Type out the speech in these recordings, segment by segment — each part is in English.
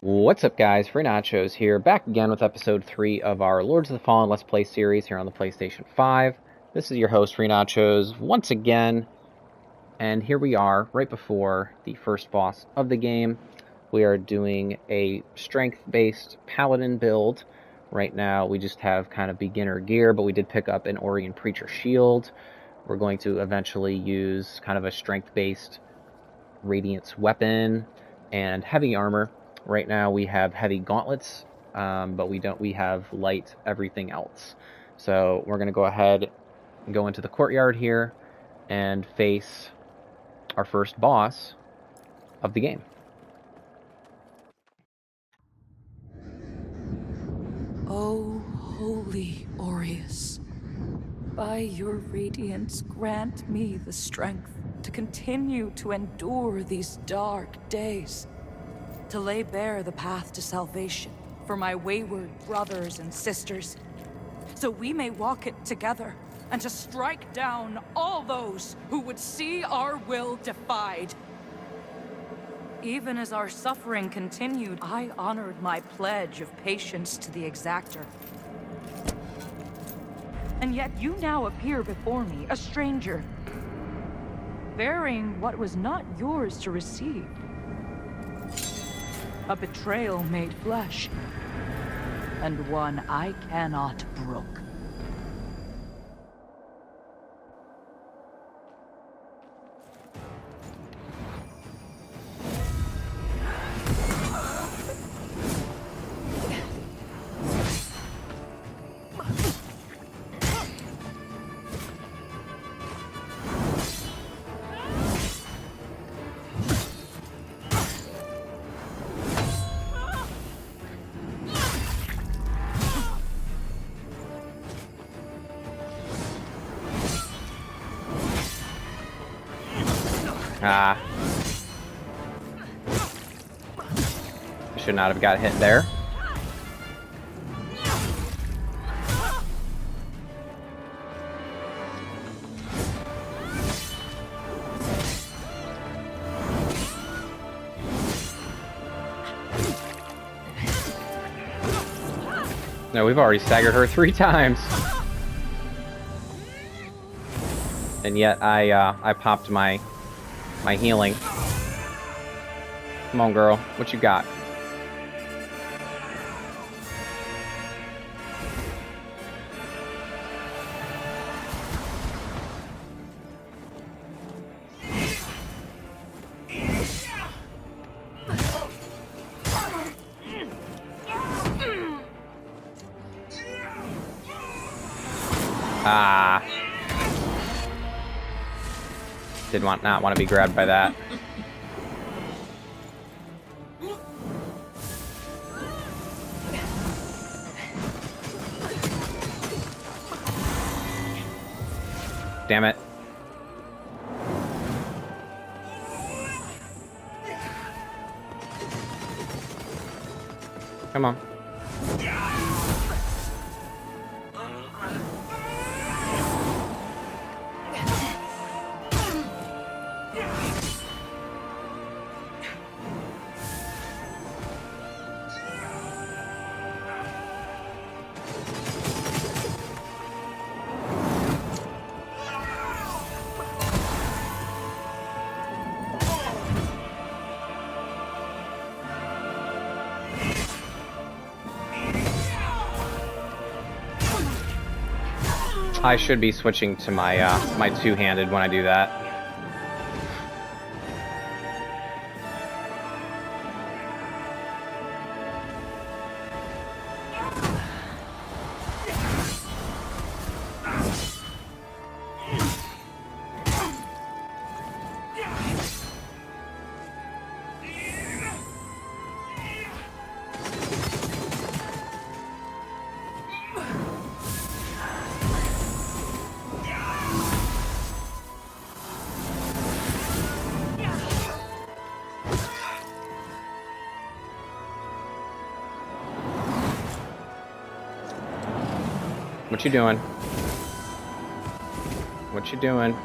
What's up, guys? Free Nachos here, back again with episode 3 of our Lords of the Fallen Let's Play series here on the PlayStation 5. This is your host, Free Nachos, once again, and here we are, right before the first boss of the game. We are doing a strength-based Paladin build. Right now, we just have kind of beginner gear, but we did pick up an Orian Preacher shield. We're going to eventually use kind of a strength-based Radiance weapon and heavy armor. Right now we have heavy gauntlets, but we have light everything else. So we're going to go ahead and go into the courtyard here and face our first boss of the game. O holy Aureus, by your radiance grant me the strength to continue to endure these dark days, to lay bare the path to salvation for my wayward brothers and sisters, so we may walk it together, and to strike down all those who would see our will defied. Even as our suffering continued, I honored my pledge of patience to the exactor. And yet you now appear before me, a stranger, bearing what was not yours to receive. A betrayal made flesh, and one I cannot brook. I should not have got hit there. No, we've already staggered her 3 times. And yet I popped my healing. Come on, girl. What you got? Ah. Did not want to be grabbed by that. Damn it. Come on. I should be switching to my my two-handed when I do that. What you doing? What you doing?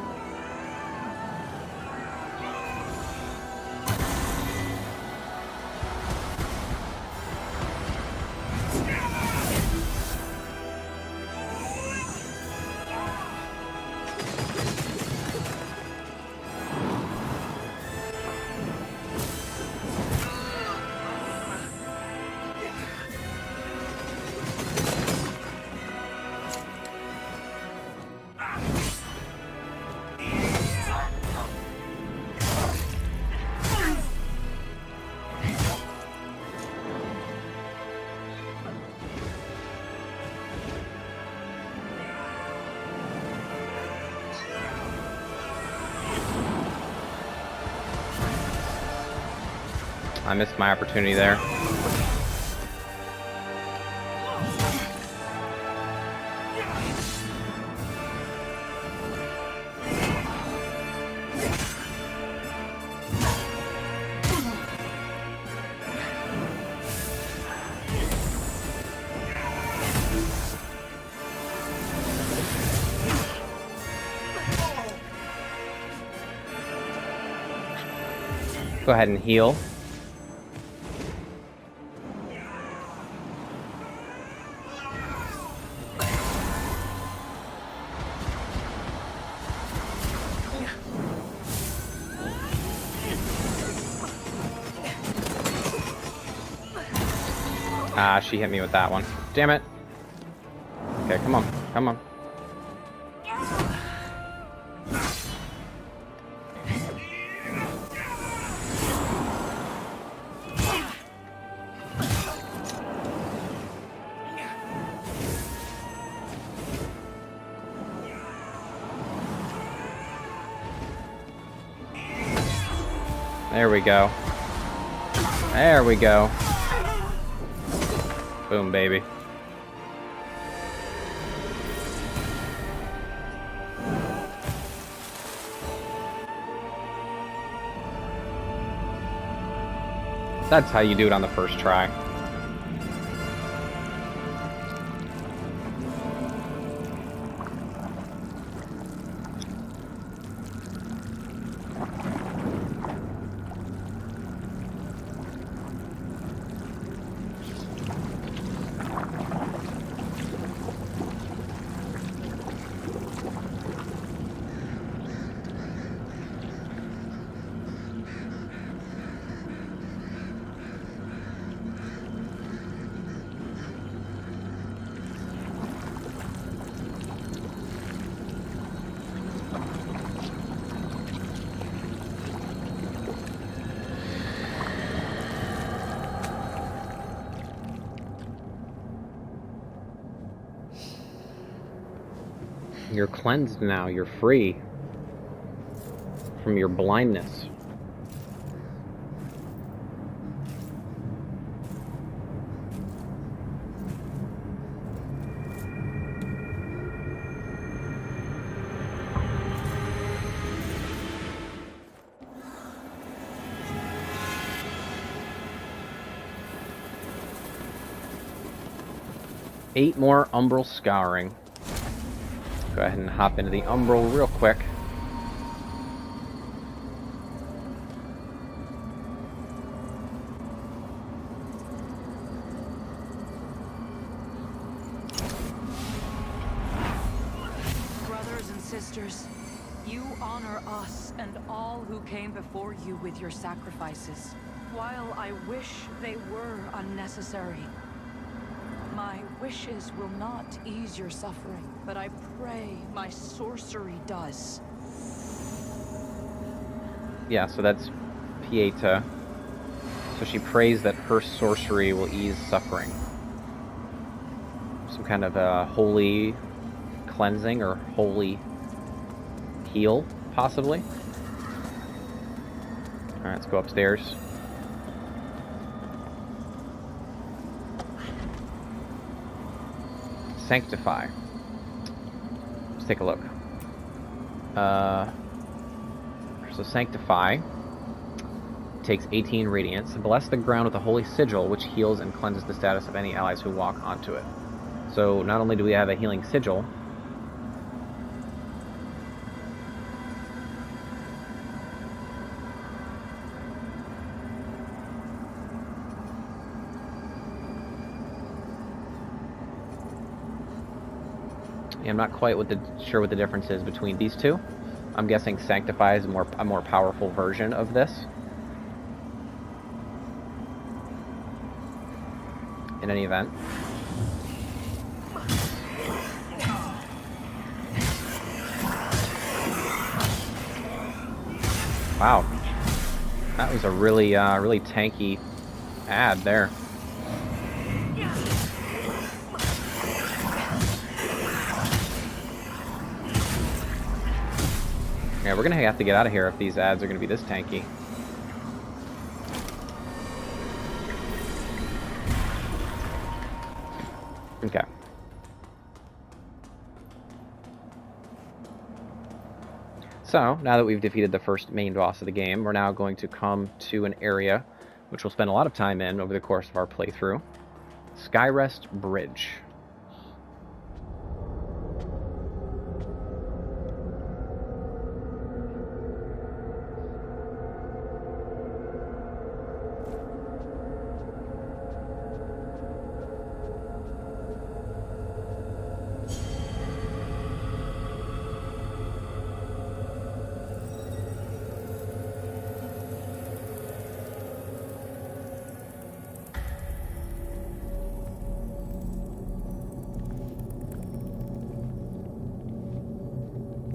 I missed my opportunity there. Go ahead and heal. Ah, she hit me with that one. Damn it. Okay, come on. Come on. There we go. There we go. Boom, baby. That's how you do it on the first try. You're cleansed now. You're free from your blindness. Eight more umbral scouring. Go ahead and hop into the umbral real quick. Brothers and sisters, you honor us and all who came before you with your sacrifices. While I wish they were unnecessary, my wishes will not ease your suffering, but I pray my sorcery does. Yeah, so that's Pieta. So she prays that her sorcery will ease suffering. Some kind of a holy cleansing or holy heal, possibly. Alright, let's go upstairs. Sanctify. Let's take a look. So Sanctify takes 18 radiance. Bless the ground with a holy sigil, which heals and cleanses the status of any allies who walk onto it. So not only do we have a healing sigil, I'm not quite sure what the difference is between these two. I'm guessing Sanctify is a more powerful version of this. In any event. Wow. That was a really tanky ad there. Yeah, we're gonna have to get out of here if these ads are gonna be this tanky. So, now that we've defeated the first main boss of the game, we're now going to come to an area which we'll spend a lot of time in over the course of our playthrough. Skyrest Bridge.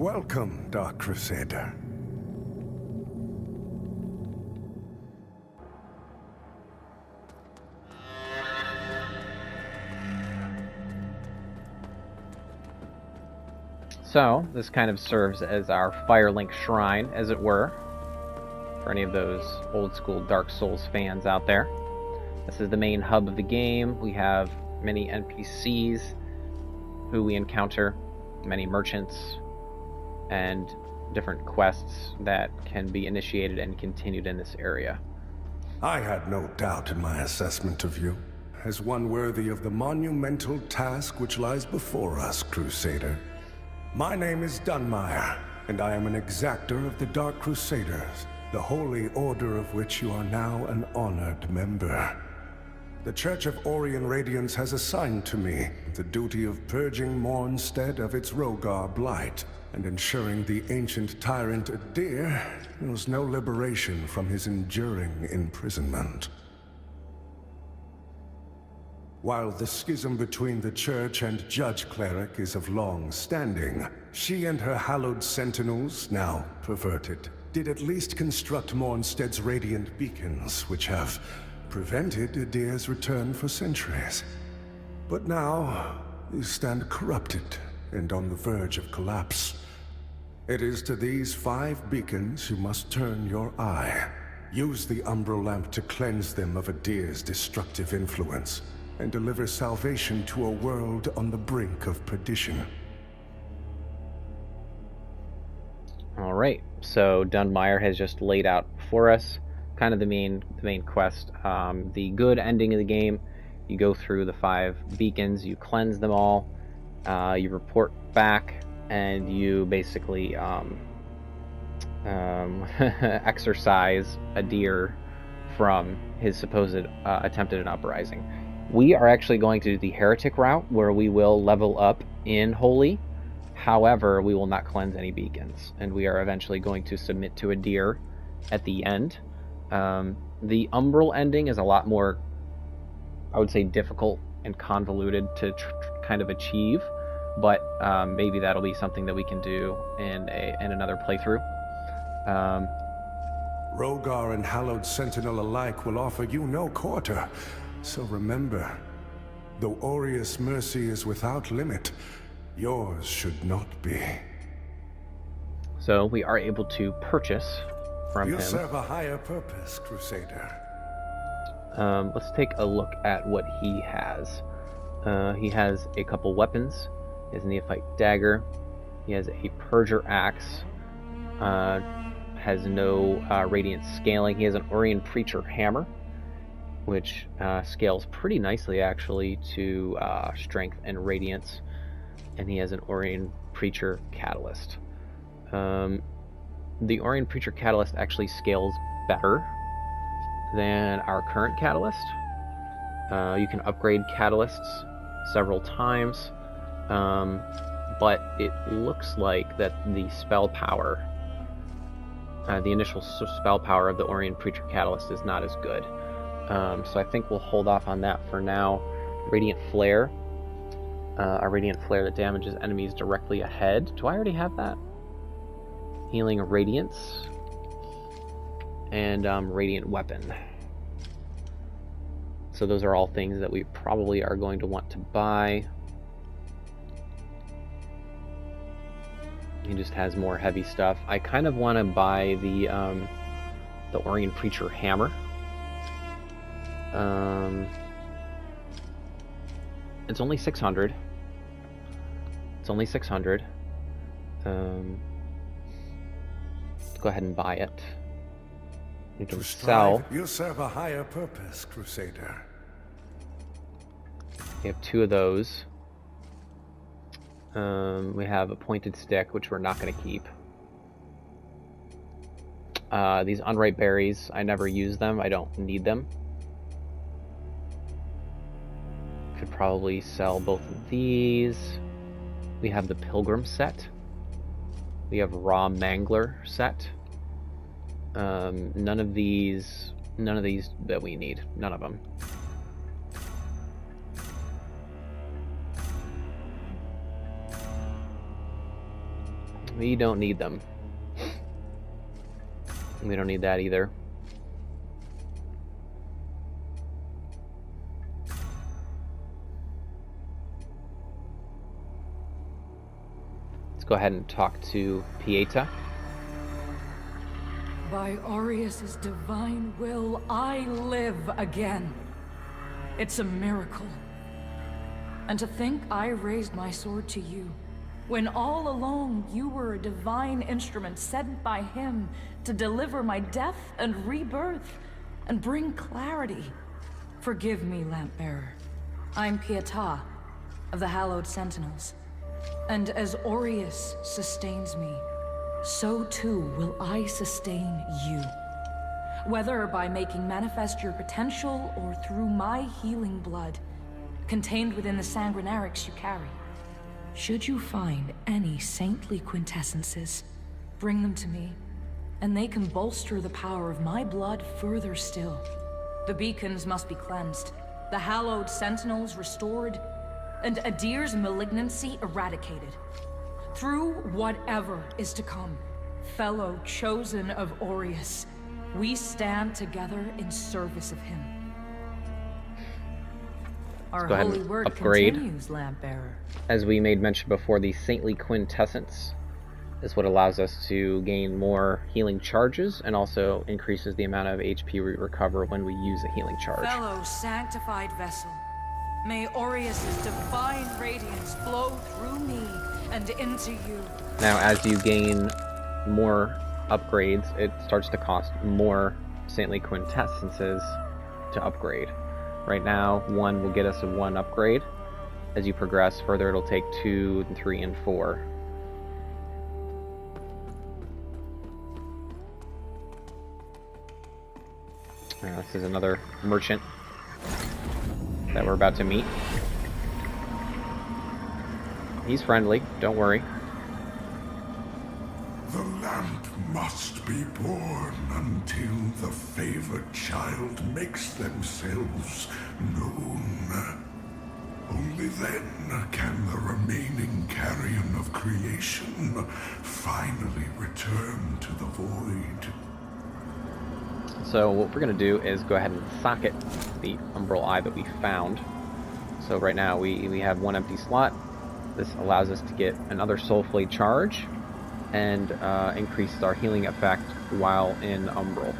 Welcome, Dark Crusader. So, this kind of serves as our Firelink shrine, as it were, for any of those old-school Dark Souls fans out there. This is the main hub of the game. We have many NPCs who we encounter, many merchants, and different quests that can be initiated and continued in this area. I had no doubt in my assessment of you, as one worthy of the monumental task which lies before us, Crusader. My name is Dunmire, and I am an exactor of the Dark Crusaders, the holy order of which you are now an honored member. The Church of Orian Radiance has assigned to me the duty of purging Mornstead of its Rogar blight, and ensuring the ancient tyrant Adyr knows no liberation from his enduring imprisonment. While the schism between the Church and Judge Cleric is of long standing, she and her hallowed sentinels, now perverted, did at least construct Mornstead's radiant beacons, which have prevented Adyr's return for centuries. But now, these stand corrupted and on the verge of collapse. It is to these 5 beacons you must turn your eye. Use the Umbral Lamp to cleanse them of Adyr's destructive influence, and deliver salvation to a world on the brink of perdition. Alright, so Dunmire has just laid out for us kind of the main quest. The good ending of the game, you go through the 5 beacons, you cleanse them all, you report back, and you basically exorcise Adyr from his supposed attempt at an uprising. We are actually going to do the heretic route, where we will level up in Holy. However, we will not cleanse any beacons, and we are eventually going to submit to Adyr at the end. The Umbral ending is a lot more, I would say, difficult and convoluted to kind of achieve, but maybe that'll be something that we can do in another playthrough. Rogar and Hallowed Sentinel alike will offer you no quarter. So remember, though Aureus' mercy is without limit, yours should not be. So we are able to purchase from You him. serve a higher purpose, Crusader. Let's take a look at what he has. He has a couple weapons. He has a Neophyte Dagger. He has a Purger Axe. Has no Radiant Scaling. He has an Orian Preacher Hammer, which scales pretty nicely, actually, to Strength and Radiance. And he has an Orian Preacher Catalyst. The Orian Preacher Catalyst actually scales better than our current Catalyst. You can upgrade Catalysts several times, but it looks like that the spell power, the initial spell power of the Orian Preacher Catalyst is not as good. So I think we'll hold off on that for now. Radiant Flare. A Radiant Flare that damages enemies directly ahead. Do I already have that? Healing Radiance. And Radiant Weapon. So those are all things that we probably are going to want to buy. He just has more heavy stuff. I kind of want to buy the Orian Preacher Hammer. It's only 600. It's only 600. Let's go ahead and buy it. We can To sell. strive, you'll serve a higher purpose, Crusader. We have 2 of those. We have a pointed stick, which we're not going to keep. These unripe berries, I never use them. I don't need them. Could probably sell both of these. We have the Pilgrim set. We have Raw Mangler set. None of these that we need. None of them. We don't need them. We don't need that either. Let's go ahead and talk to Pieta. By Aureus' divine will, I live again. It's a miracle. And to think I raised my sword to you, when all along you were a divine instrument sent by him to deliver my death and rebirth and bring clarity. Forgive me, Lampbearer. I'm Pieta of the Hallowed Sentinels. And as Aureus sustains me, so too will I sustain you. Whether by making manifest your potential or through my healing blood, contained within the sanguinarics you carry. Should you find any saintly quintessences, bring them to me, and they can bolster the power of my blood further still. The beacons must be cleansed, the hallowed sentinels restored, and Adyr's malignancy eradicated. Through whatever is to come, fellow chosen of Aureus, we stand together in service of him. Our go ahead holy and word upgrade. continues, Lampbearer. As we made mention before, the Saintly Quintessence is what allows us to gain more healing charges and also increases the amount of HP we recover when we use a healing charge. Fellow sanctified vessel, may Aureus' divine radiance flow through me and into you. Now, as you gain more upgrades, it starts to cost more Saintly Quintessences to upgrade. Right now, 1 will get us a 1 upgrade. As you progress further, it'll take 2, 3, and 4. This is another merchant that we're about to meet. He's friendly, don't worry. The lamp must be born until the favored child makes themselves known. Only then can the remaining carrion of creation finally return to the void. So what we're going to do is go ahead and socket the umbral eye that we found. So right now we have 1 empty slot. This allows us to get another Soulflay charge and increases our healing effect while in umbral.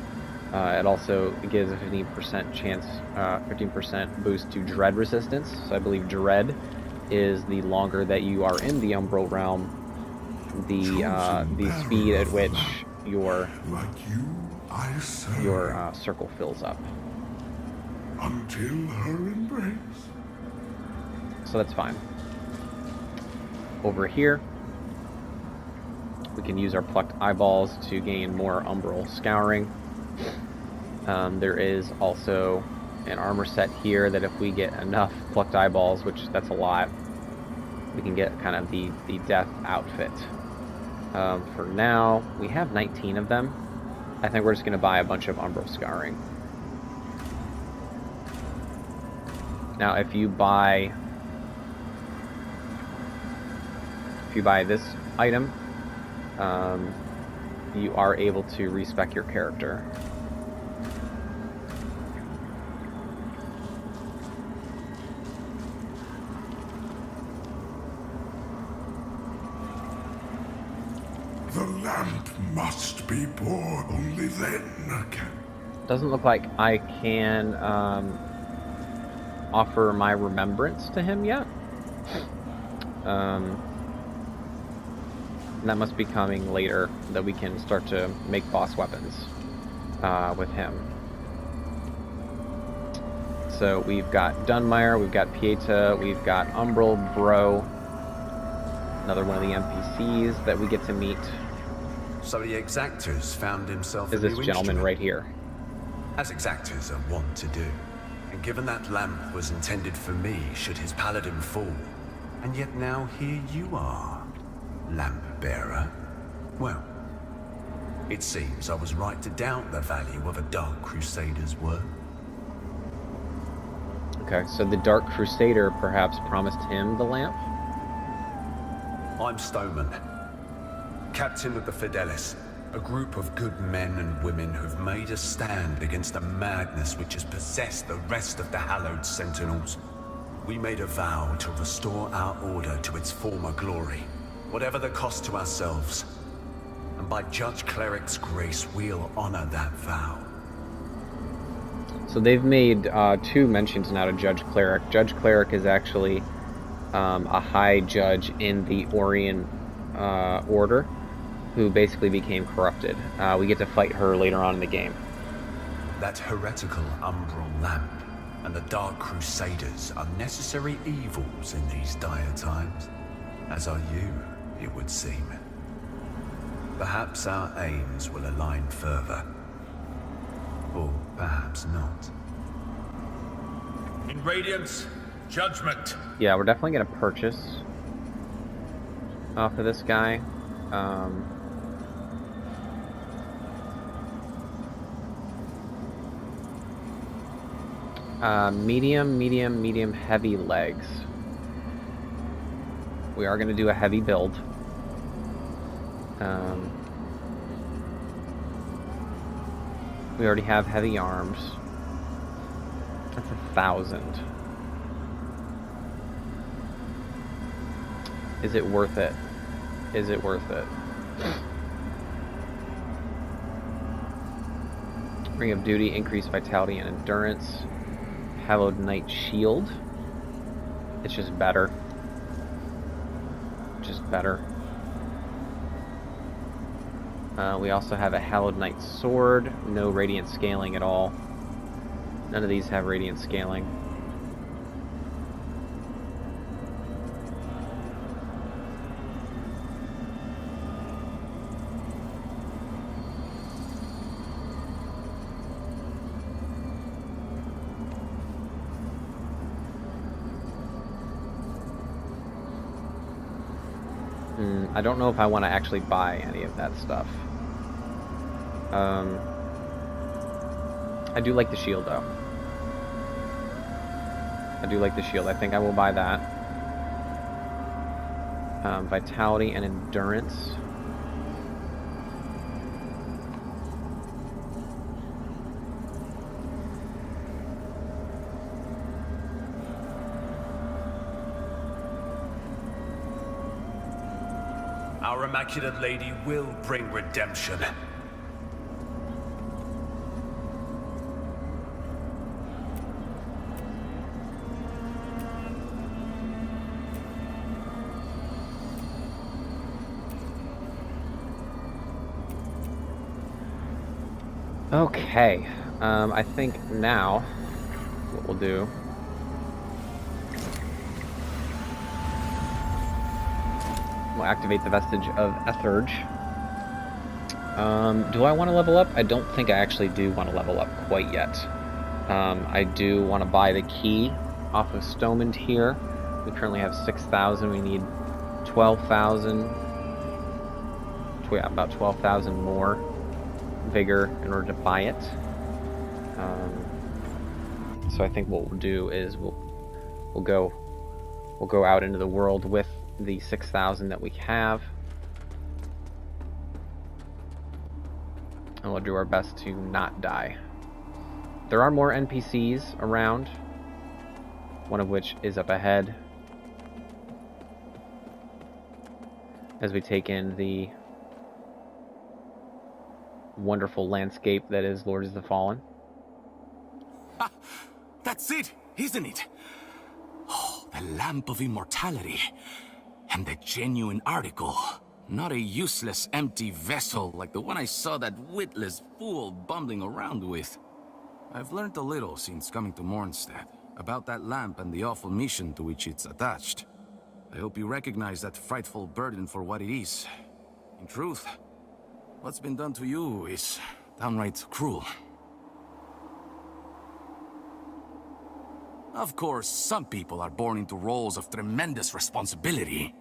It also gives a 15% chance, 15% boost to dread resistance. So I believe dread is the longer that you are in the umbral realm, the speed at which your circle fills up. Until her embrace. So that's fine. Over here, we can use our plucked eyeballs to gain more umbral scouring. There is also an armor set here that if we get enough plucked eyeballs, which that's a lot, we can get kind of the death outfit. For now, we have 19 of them. I think we're just going to buy a bunch of umbral scouring. Now, if you buy this item, you are able to respec your character. The lamp must be born. Only then can... Doesn't look like I can offer my remembrance to him yet. And that must be coming later, that we can start to make boss weapons with him. So we've got Dunmire, we've got Pieta, we've got Umbral Bro, another one of the NPCs that we get to meet. So the Exactors found himself is this gentleman right here. As Exactors are wont to do. And given that lamp was intended for me should his Paladin fall, and yet now here you are, lamp bearer. Well, it seems I was right to doubt the value of a Dark Crusader's work. Okay, so the Dark Crusader perhaps promised him the lamp? I'm Stoneman, captain of the Fidelis, a group of good men and women who've made a stand against the madness which has possessed the rest of the hallowed Sentinels. We made a vow to restore our order to its former glory, whatever the cost to ourselves. And by Judge Cleric's grace, we'll honor that vow. So they've made two mentions now to Judge Cleric. Judge Cleric is actually a high judge in the Orian Order, who basically became corrupted. We get to fight her later on in the game. That heretical umbral lamp and the Dark Crusaders are necessary evils in these dire times, as are you, it would seem. Perhaps our aims will align further. Or perhaps not. In Radiance, judgment. Yeah, we're definitely going to purchase off of this guy. Medium, heavy legs. We are going to do a heavy build. We already have heavy arms. That's 1,000. Is it worth it? Is it worth it? Ring of Duty, increased vitality and endurance. Hallowed Knight Shield. It's just better. Just better. We also have a Hallowed Knight Sword. No radiant scaling at all. None of these have radiant scaling. I don't know if I want to actually buy any of that stuff. I do like the shield, though. I do like the shield. I think I will buy that. Vitality and endurance. Our Immaculate Lady will bring redemption. Okay, I think now what we'll do we'll activate the vestige of Ethurge. Do I want to level up? I don't think I actually do want to level up quite yet. I do want to buy the key off of Stomand here. We currently have 6,000. We need 12,000. About 12,000 more vigor in order to buy it. So I think what we'll do is we'll go out into the world with the 6,000 that we have, and we'll do our best to not die. There are more NPCs around, one of which is up ahead as we take in the wonderful landscape that is Lords of the Fallen. Ah, that's it, isn't it? Oh, the Lamp of Immortality. And the genuine article. Not a useless, empty vessel like the one I saw that witless fool bumbling around with. I've learned a little since coming to Mornstead about that lamp and the awful mission to which it's attached. I hope you recognize that frightful burden for what it is. In truth, what's been done to you is downright cruel. Of course, some people are born into roles of tremendous responsibility.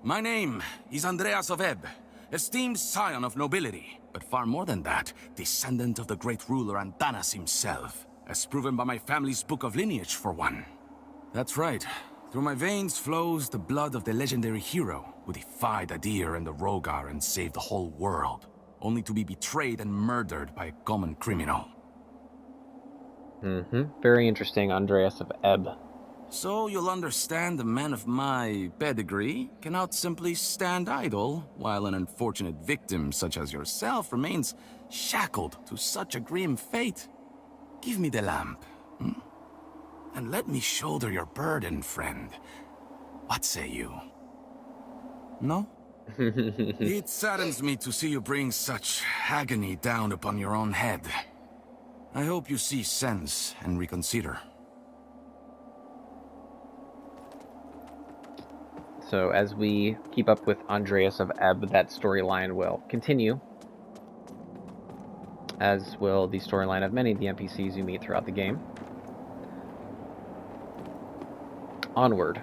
My name is Andreas of Ebb, esteemed scion of nobility, but far more than that, descendant of the great ruler Antanas himself, as proven by my family's book of lineage, for one. That's right. Through my veins flows the blood of the legendary hero who defied Adyr and the Rogar and saved the whole world, only to be betrayed and murdered by a common criminal. Very interesting, Andreas of Ebb. So you'll understand a man of my pedigree cannot simply stand idle while an unfortunate victim such as yourself remains shackled to such a grim fate. Give me the lamp, and let me shoulder your burden, friend. What say you? No? It saddens me to see you bring such agony down upon your own head. I hope you see sense and reconsider. So as we keep up with Andreas of Ebb, that storyline will continue, as will the storyline of many of the NPCs you meet throughout the game. Onward.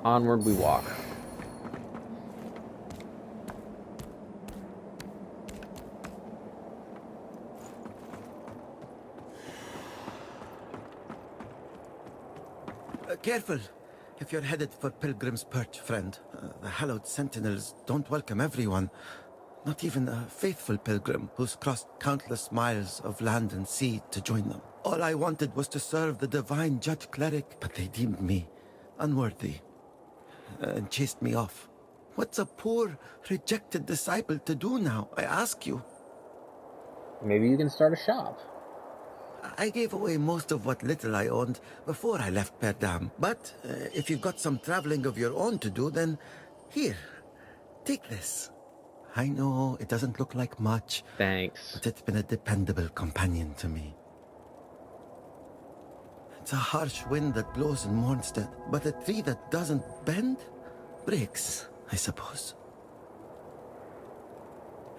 Onward we walk. Careful, if you're headed for Pilgrim's Perch, friend. The hallowed sentinels don't welcome everyone. Not even a faithful pilgrim who's crossed countless miles of land and sea to join them. All I wanted was to serve the divine judge cleric, but they deemed me unworthy and chased me off. What's a poor, rejected disciple to do now, I ask you? Maybe you can start a shop. I gave away most of what little I owned before I left Perdam. But if you've got some traveling of your own to do, then here, take this. I know it doesn't look like much. Thanks. But it's been a dependable companion to me. It's a harsh wind that blows in Mornstead, but a tree that doesn't bend breaks, I suppose.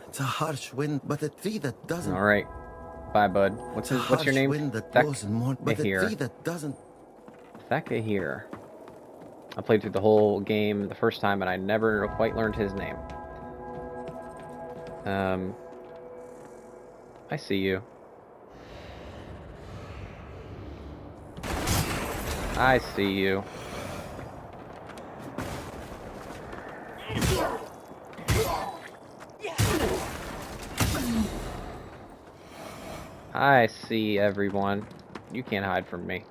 It's a harsh wind, but a tree that doesn't... All right. Bye, bud. What's your name? Wind that blows in but a tree that doesn't... Theka here. I played through the whole game the first time, and I never quite learned his name. I see you. I see you. I see everyone. You can't hide from me.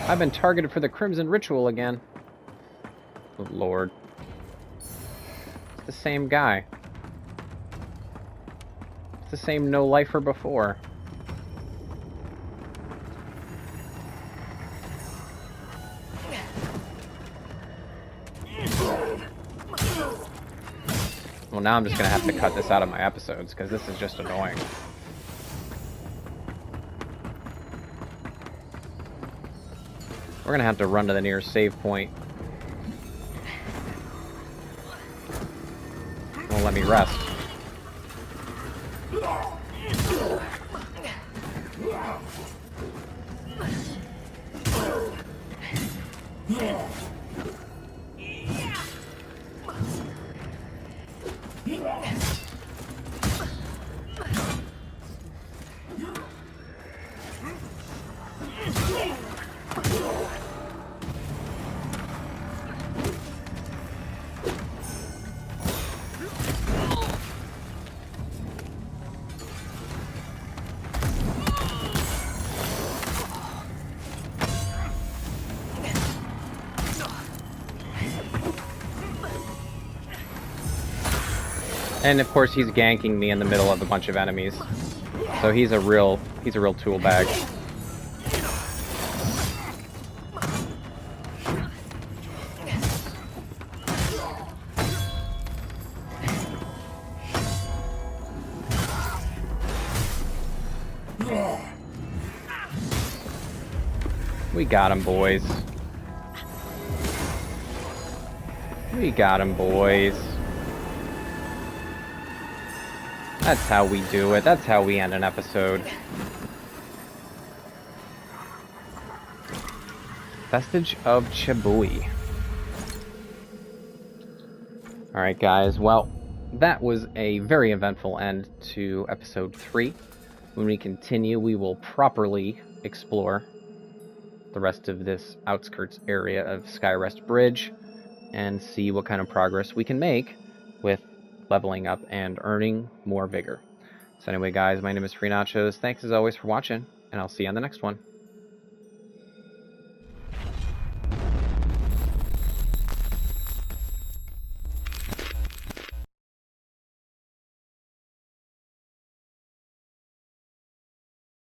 I've been targeted for the Crimson Ritual again. Oh, Lord. It's the same guy. It's the same no-lifer before. Well, now I'm just gonna have to cut this out of my episodes, because this is just annoying. We're gonna have to run to the nearest save point. Won't let me rest. And of course he's ganking me in the middle of a bunch of enemies. So he's a real tool bag. We got him, boys. We got him, boys. That's how we do it. That's how we end an episode. Vestige of Chibui. Alright, guys. Well, that was a very eventful end to episode 3. When we continue, we will properly explore the rest of this outskirts area of Skyrest Bridge and see what kind of progress we can make with leveling up and earning more vigor. So anyway, guys, my name is Free Nachos. Thanks as always for watching, and I'll see you on the next one.